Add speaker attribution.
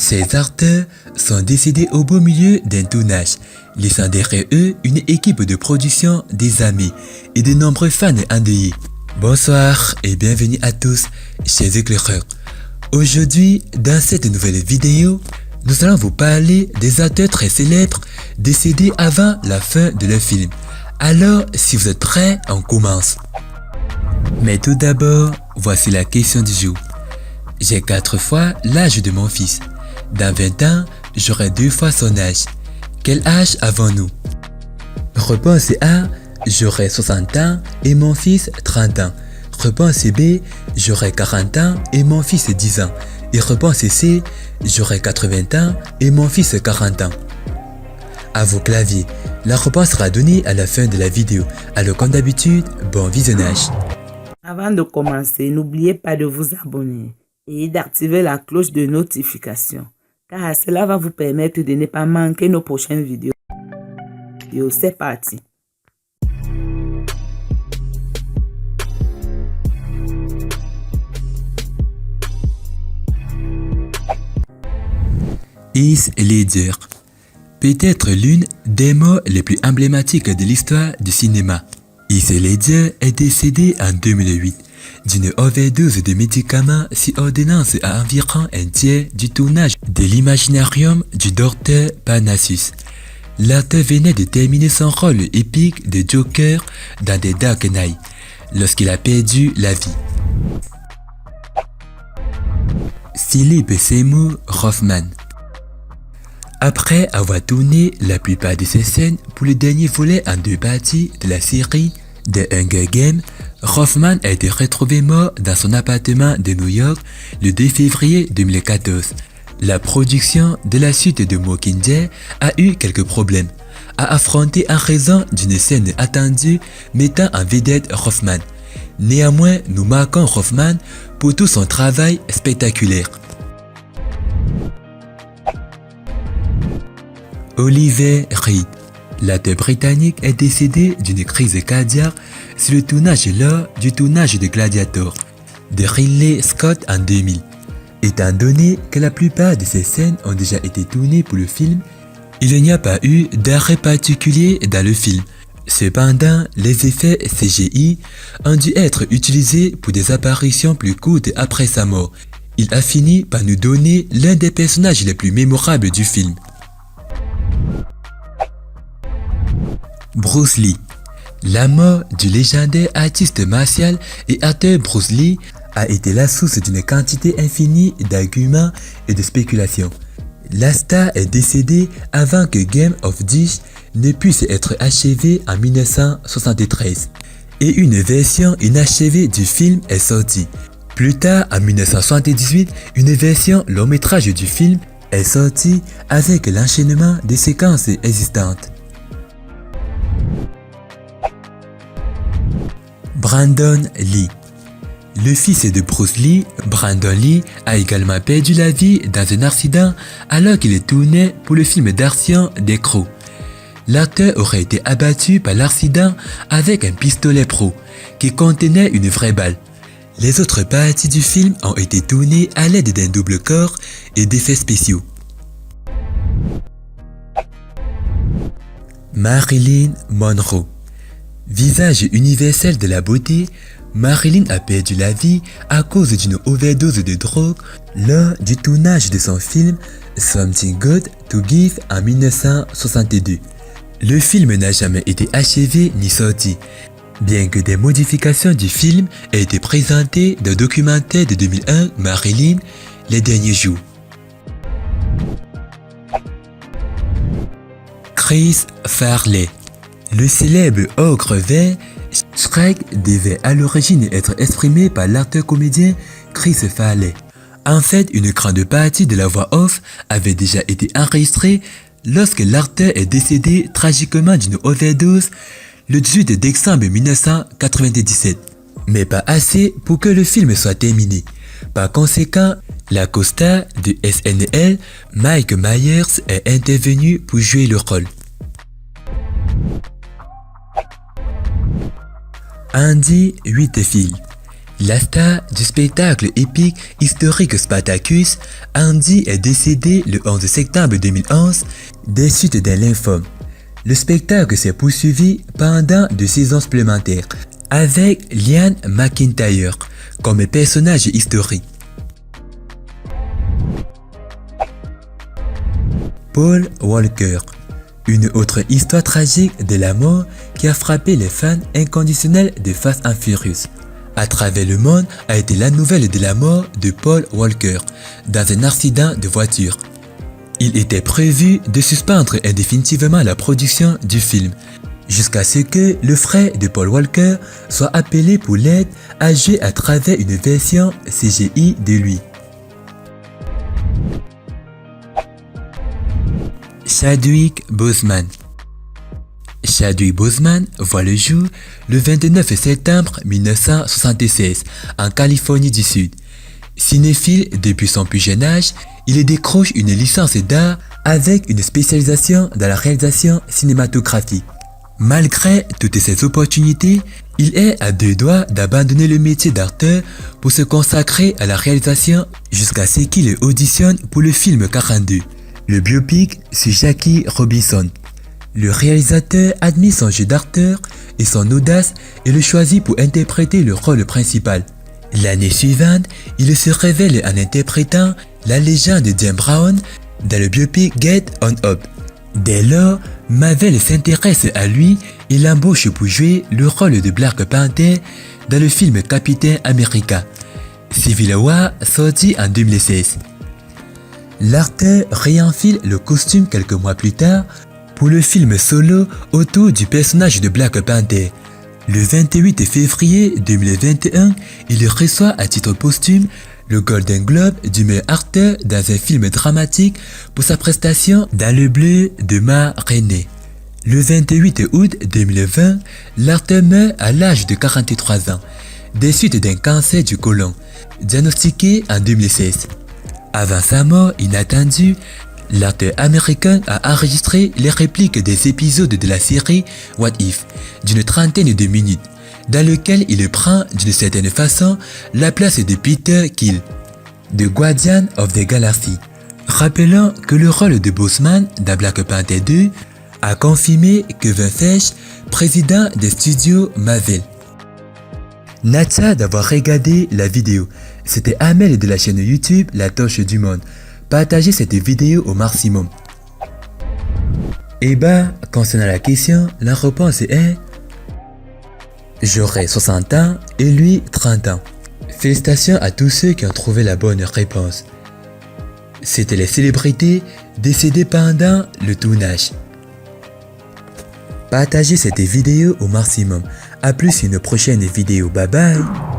Speaker 1: Ces acteurs sont décédés au beau milieu d'un tournage, laissant derrière eux une équipe de production, des amis et de nombreux fans endeuillés. Bonsoir et bienvenue à tous, chers éclaireurs. Aujourd'hui, dans cette nouvelle vidéo, nous allons vous parler des acteurs très célèbres décédés avant la fin de leur film. Alors, si vous êtes prêts, on commence. Mais tout d'abord, voici la question du jour. J'ai 4 fois l'âge de mon fils. Dans 20 ans, j'aurai 2 fois son âge. Quel âge avons-nous? Réponse A, j'aurai 60 ans et mon fils 30 ans. Réponse B, j'aurai 40 ans et mon fils 10 ans. Et réponse C, j'aurai 80 ans et mon fils 40 ans. À vos claviers, la réponse sera donnée à la fin de la vidéo. Alors comme d'habitude, bon visionnage.
Speaker 2: Avant de commencer, n'oubliez pas de vous abonner et d'activer la cloche de notification, car cela va vous permettre de ne pas manquer nos prochaines vidéos. C'est parti.
Speaker 1: Heath Ledger, peut-être l'une des morts les plus emblématiques de l'histoire du cinéma. Heath Ledger est décédé en 2008 d'une overdose de médicaments sur ordonnance à environ un tiers du tournage de l'Imaginarium du Dr Parnassus. L'acteur venait de terminer son rôle épique de Joker dans The Dark Knight lorsqu'il a perdu la vie. Philip Seymour Hoffman. Après avoir tourné la plupart de ses scènes pour le dernier volet en 2 parties de la série The Hunger Games, Hoffman a été retrouvé mort dans son appartement de New York le 2 février 2014. La production de la suite de Mockingjay a eu quelques problèmes à affronter en raison d'une scène attendue mettant en vedette Hoffman. Néanmoins, nous marquons Hoffman pour tout son travail spectaculaire. Oliver Reed, l'acteur britannique, est décédé d'une crise cardiaque sur le tournage lors du tournage de Gladiator de Ridley Scott en 2000. Étant donné que la plupart de ces scènes ont déjà été tournées pour le film, il n'y a pas eu d'arrêt particulier dans le film. Cependant, les effets CGI ont dû être utilisés pour des apparitions plus courtes après sa mort. Il a fini par nous donner l'un des personnages les plus mémorables du film. Bruce Lee. La mort du légendaire artiste martial et acteur Bruce Lee a été la source d'une quantité infinie d'arguments et de spéculations. La star est décédée avant que Game of Thrones ne puisse être achevé en 1973 et une version inachevée du film est sortie. Plus tard, en 1978, une version long métrage du film est sortie avec l'enchaînement des séquences existantes. Brandon Lee. Le fils de Bruce Lee, Brandon Lee, a également perdu la vie dans un accident alors qu'il tournait pour le film d'action The Crow. L'acteur aurait été abattu par l'accident avec un pistolet Pro qui contenait une vraie balle. Les autres parties du film ont été tournées à l'aide d'un double corps et d'effets spéciaux. Marilyn Monroe. Visage universel de la beauté, Marilyn a perdu la vie à cause d'une overdose de drogue lors du tournage de son film Something Good to Give en 1962. Le film n'a jamais été achevé ni sorti, bien que des modifications du film aient été présentées dans le documentaire de 2001 Marilyn, Les Derniers Jours. Chris Farley. Le célèbre ogre vert, Shrek, devait à l'origine être exprimé par l'acteur-comédien Chris Farley. En fait, une grande partie de la voix off avait déjà été enregistrée lorsque l'acteur est décédé tragiquement d'une overdose le 18 décembre 1997, mais pas assez pour que le film soit terminé. Par conséquent, la co-star de SNL, Mike Myers, est intervenu pour jouer le rôle. Andy Whitfield. La star du spectacle épique historique Spartacus, Andy est décédé le 11 septembre 2011 des suites d'un lymphome. Le spectacle s'est poursuivi pendant 2 saisons supplémentaires avec Liam McIntyre comme personnage historique. Paul Walker. Une autre histoire tragique de la mort qui a frappé les fans inconditionnels de Fast and Furious. À travers le monde a été la nouvelle de la mort de Paul Walker dans un accident de voiture. Il était prévu de suspendre indéfinitivement la production du film, jusqu'à ce que le frère de Paul Walker soit appelé pour l'aide à jouer à travers une version CGI de lui. Chadwick Boseman. Chadwick Boseman voit le jour le 29 septembre 1976 en Californie du Sud. Cinéphile depuis son plus jeune âge, il décroche une licence d'art avec une spécialisation dans la réalisation cinématographique. Malgré toutes ces opportunités, il est à 2 doigts d'abandonner le métier d'acteur pour se consacrer à la réalisation jusqu'à ce qu'il auditionne pour le film 42, le biopic sur Jackie Robinson. Le réalisateur admire son jeu d'acteur et son audace et le choisit pour interpréter le rôle principal. L'année suivante, il se révèle en interprétant la légende de James Brown dans le biopic Get On Up. Dès lors, Marvel s'intéresse à lui et l'embauche pour jouer le rôle de Black Panther dans le film Captain America, Civil War, sorti en 2016. L'acteur réenfile le costume quelques mois plus tard pour le film solo autour du personnage de Black Panther. Le 28 février 2021, il reçoit à titre posthume le Golden Globe du meilleur acteur dans un film dramatique pour sa prestation dans Le Bleu de Ma Reine. Le 28 août 2020, l'acteur meurt à l'âge de 43 ans, des suites d'un cancer du côlon, diagnostiqué en 2016. Avant sa mort inattendue, l'acteur américain a enregistré les répliques des épisodes de la série What If d'une trentaine de minutes, dans lequel il prend d'une certaine façon la place de Peter Quill, de Guardian of the Galaxy. Rappelons que le rôle de Boseman dans Black Panther 2 a confirmé Kevin Feige, président des studios Marvel. Natsa d'avoir regardé la vidéo. C'était Amel de la chaîne YouTube La Torche du Monde. Partagez cette vidéo au maximum. Et concernant la question, la réponse est: j'aurai 60 ans et lui 30 ans. Félicitations à tous ceux qui ont trouvé la bonne réponse. C'était les célébrités décédées pendant le tournage. Partagez cette vidéo au maximum. A plus une prochaine vidéo. Bye bye.